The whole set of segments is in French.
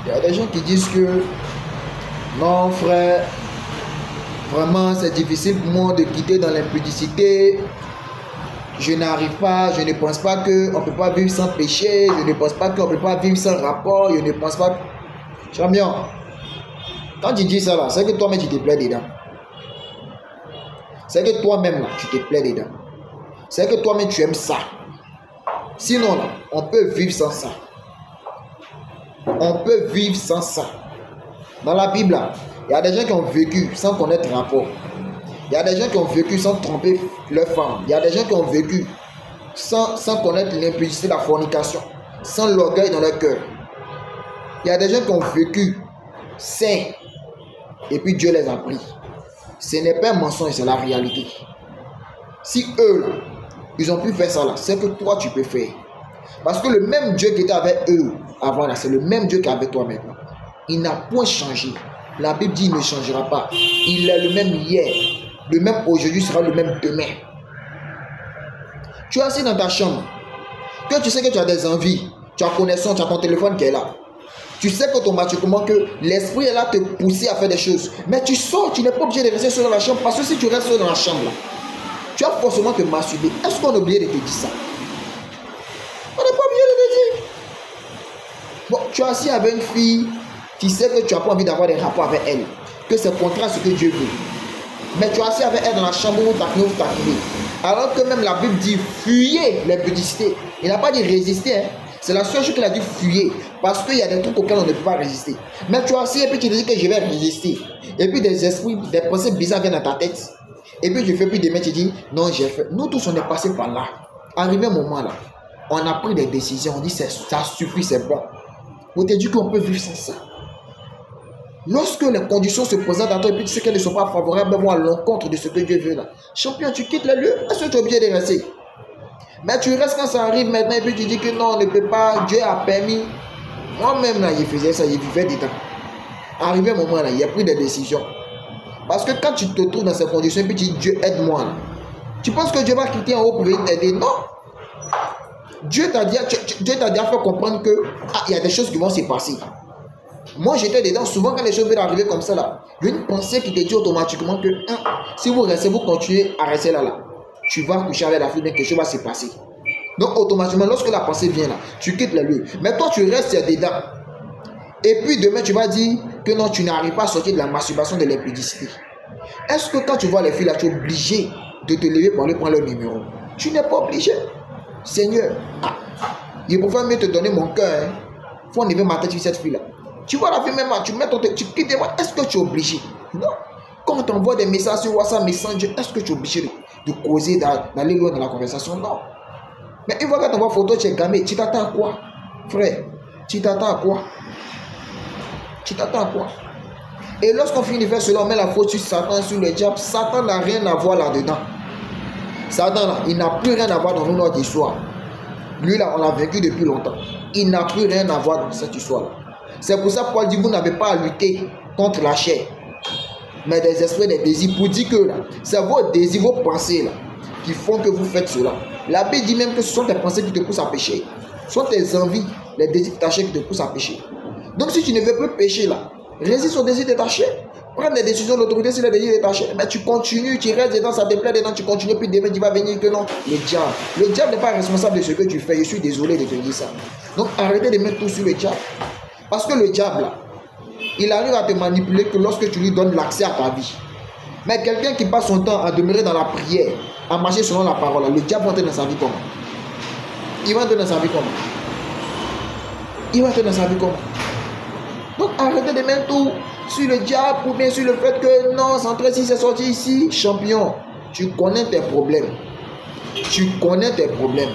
Il y a des gens qui disent que non, frère, vraiment c'est difficile pour moi de quitter dans l'impudicité. Je n'arrive pas, je ne pense pas qu'on ne peut pas vivre sans péché, je ne pense pas qu'on ne peut pas vivre sans rapport, je ne pense pas. Champion, quand tu dis ça là, c'est que toi-même tu te plais dedans. C'est que toi-même là, tu te plais dedans. C'est que toi-même tu aimes ça. Sinon là, on peut vivre sans ça. On peut vivre sans ça. Dans la Bible là, il y a des gens qui ont vécu sans connaître rapport. Il y a des gens qui ont vécu sans tromper leur femme. Il y a des gens qui ont vécu sans connaître l'impudicité de la fornication, sans l'orgueil dans leur cœur. Il y a des gens qui ont vécu saints et puis Dieu les a pris. Ce n'est pas un mensonge, c'est la réalité. Si eux, ils ont pu faire ça là, c'est que toi tu peux faire. Parce que le même Dieu qui était avec eux avant là, c'est le même Dieu qui est avec toi maintenant. Il n'a point changé. La Bible dit qu'il ne changera pas. Il est le même hier. Le même aujourd'hui sera le même demain. Tu es assis dans ta chambre. Que tu sais que tu as des envies. Tu as connaissance, tu as ton téléphone qui est là. Tu sais qu'automatiquement que l'esprit est là te pousser à faire des choses. Mais tu sors, tu n'es pas obligé de rester seul dans la chambre. Parce que si tu restes seul dans la chambre, là, tu vas forcément te masturber. Est-ce qu'on a oublié de te dire ça? On n'est pas obligé de te dire. Bon, tu es assis avec une fille. Tu sais que tu n'as pas envie d'avoir des rapports avec elle. Que c'est contraire à ce que Dieu veut. Mais tu es assis avec elle dans la chambre où tu as crié. Alors que même la Bible dit fuyez l'impudicité. Il n'a pas dit résister. Hein. C'est la seule chose qu'il a dit fuyez. Parce qu'il y a des trucs auxquels on ne peut pas résister. Mais tu es assis et puis tu te dis que je vais résister. Et puis des esprits, des pensées bizarres viennent dans ta tête. Et puis tu fais plus demain, tu dis non, j'ai fait. Nous tous on est passés par là. Arrivé un moment là, on a pris des décisions. On dit ça suffit, c'est bon. On te dit qu'on peut vivre sans ça. Lorsque les conditions se présentent à toi et puis tu sais qu'elles ne sont pas favorables à l'encontre de ce que Dieu veut là. Champion, tu quittes le lieu, est-ce que tu es obligé de rester? Mais tu restes quand ça arrive maintenant et puis tu dis que non, on ne peut pas, Dieu a permis. Moi-même là, je faisais ça, je vivais dedans. Arrivé un moment là, il a pris des décisions. Parce que quand tu te trouves dans ces conditions et puis tu dis Dieu aide-moi là. Tu penses que Dieu va quitter en haut pour venir t'aider? Non. Dieu t'a dit à faire comprendre que il y a des choses qui vont se passer. Moi j'étais dedans, souvent quand les choses viennent arriver comme ça là, il y a une pensée qui te dit automatiquement que si vous restez, vous continuez à rester là, tu vas coucher avec la fille, mais quelque chose va se passer. Donc automatiquement, lorsque la pensée vient là, tu quittes le lieu. Mais toi tu restes dedans. Et puis demain tu vas dire que non, tu n'arrives pas à sortir de la masturbation, de l'impudicité. Est-ce que quand tu vois les filles là, tu es obligé de te lever pour aller prendre leur numéro? Tu n'es pas obligé. Seigneur, il faut mieux te donner mon cœur. Il faut enlever ma tête sur cette fille là. Tu vois la fille même, tu mets ton tête, tu quittes moi. Est-ce que tu es obligé? Non. Quand on t'envoie des messages sur WhatsApp, Messenger, est-ce que tu es obligé de causer, d'aller loin dans la conversation? Non. Mais une fois que tu envoies photo, tu es gamé. Tu t'attends à quoi? Frère, tu t'attends à quoi? Tu t'attends à quoi? Et lorsqu'on finit de faire cela, on met la faute sur Satan, sur le diable. Satan n'a rien à voir là-dedans. Satan, là, il n'a plus rien à voir dans notre histoire. Lui, là, on l'a vécu depuis longtemps. Il n'a plus rien à voir dans cette histoire-là. C'est pour ça que Paul dit, vous n'avez pas à lutter contre la chair, mais des esprits, des désirs, pour dire que là, c'est vos désirs, vos pensées là, qui font que vous faites cela. La Bible dit même que ce sont tes pensées qui te poussent à pécher. Ce sont tes envies, les désirs de ta chair qui te poussent à pécher. Donc si tu ne veux plus pécher là, résiste aux désirs de ta chair. Prends des décisions d'autorité sur les désirs de ta chair. Mais tu continues, tu restes dedans, ça te plaît dedans, tu continues, puis demain tu vas venir que non, le diable. Le diable n'est pas responsable de ce que tu fais. Je suis désolé de te dire ça. Donc arrêtez de mettre tout sur le diable. Parce que le diable, là, il arrive à te manipuler que lorsque tu lui donnes l'accès à ta vie. Mais quelqu'un qui passe son temps à demeurer dans la prière, à marcher selon la parole, là, le diable va entrer dans sa vie comment? Il va entrer dans sa vie comment? Il va entrer dans sa vie comment? Donc arrêtez de mettre tout sur le diable ou bien sur le fait que non, centré si c'est sorti ici. Champion, tu connais tes problèmes. Tu connais tes problèmes.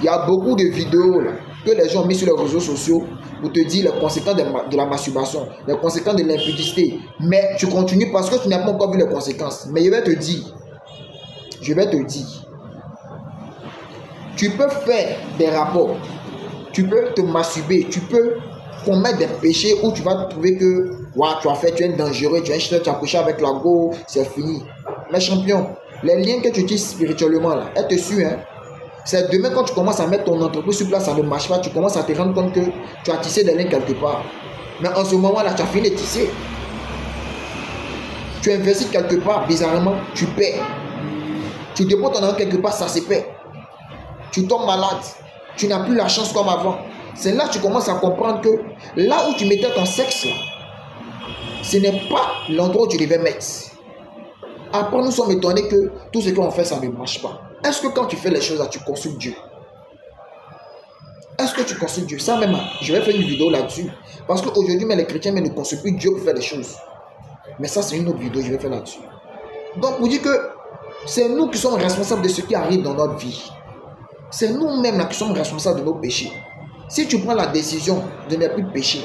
Il y a beaucoup de vidéos là, que les gens ont mis sur les réseaux sociaux pour te dire les conséquences de la masturbation, les conséquences de l'impudicité. Mais tu continues parce que tu n'as pas encore vu les conséquences. Mais je vais te dire, tu peux faire des rapports, tu peux te masturber, tu peux commettre des péchés où tu vas trouver que tu as fait, tu es dangereux, tu as couché avec la go, c'est fini. Mais champion, les liens que tu tisses spirituellement là, elle te suit, hein. C'est demain quand tu commences à mettre ton entreprise sur place, ça ne marche pas, tu commences à te rendre compte que tu as tissé des liens quelque part. Mais en ce moment-là, tu as fini de tisser. Tu investis quelque part, bizarrement, tu perds. Tu déposes ton argent quelque part, ça se perd. Tu tombes malade. Tu n'as plus la chance comme avant. C'est là que tu commences à comprendre que là où tu mettais ton sexe, là, ce n'est pas l'endroit où tu devais mettre. Après, nous sommes étonnés que tout ce qu'on fait, ça ne marche pas. Est-ce que quand tu fais les choses là, tu consultes Dieu? Est-ce que tu consultes Dieu? Ça même, je vais faire une vidéo là-dessus. Parce qu'aujourd'hui, les chrétiens ne consultent plus Dieu pour faire des choses. Mais ça, c'est une autre vidéo, je vais faire là-dessus. Donc, vous dites que c'est nous qui sommes responsables de ce qui arrive dans notre vie. C'est nous-mêmes là qui sommes responsables de nos péchés. Si tu prends la décision de ne plus pécher,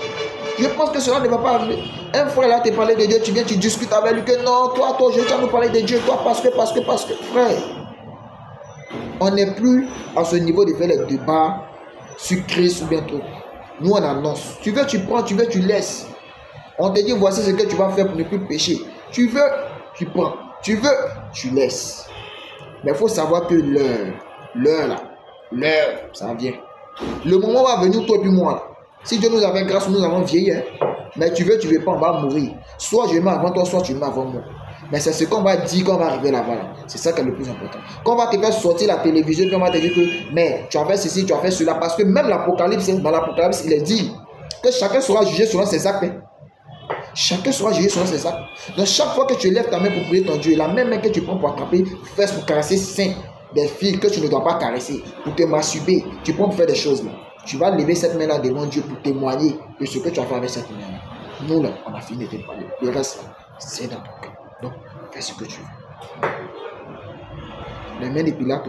je pense que cela ne va pas arriver. Un frère là te parler de Dieu, tu viens, tu discutes avec lui que non, toi, je tiens à nous parler de Dieu, toi, parce que, frère. On n'est plus à ce niveau de faire les débats sur Christ ou bien trop. Nous, on annonce. Tu veux, tu prends, tu veux, tu laisses. On te dit, voici ce que tu vas faire pour ne plus pécher. Tu veux, tu prends. Tu veux, tu laisses. Mais il faut savoir que l'heure, ça vient. Le moment va venir, toi et puis moi. Si Dieu nous avait grâce, nous avons vieilli. Hein? Mais tu veux pas, on va mourir. Soit je mets avant toi, soit tu mets avant moi. Mais c'est ce qu'on va dire quand on va arriver là-bas. Là. C'est ça qui est le plus important. Quand on va te faire sortir la télévision, puis on va te dire que, mais tu as fait ceci, tu as fait cela. Parce que même l'Apocalypse, dans l'Apocalypse, il est dit que chacun sera jugé selon ses actes. Hein? Chacun sera jugé selon ses actes. Donc chaque fois que tu lèves ta main pour prier ton Dieu, la même main que tu prends pour attraper, fesse pour caresser sein des filles que tu ne dois pas caresser, pour te masturber, tu prends pour faire des choses là. Tu vas lever cette main là devant Dieu pour témoigner de ce que tu as fait avec cette main là. Nous là, on a fini de te parler. Le reste là, c'est dans ton cœur. Donc, fais ce que tu veux. Les mains de Pilate.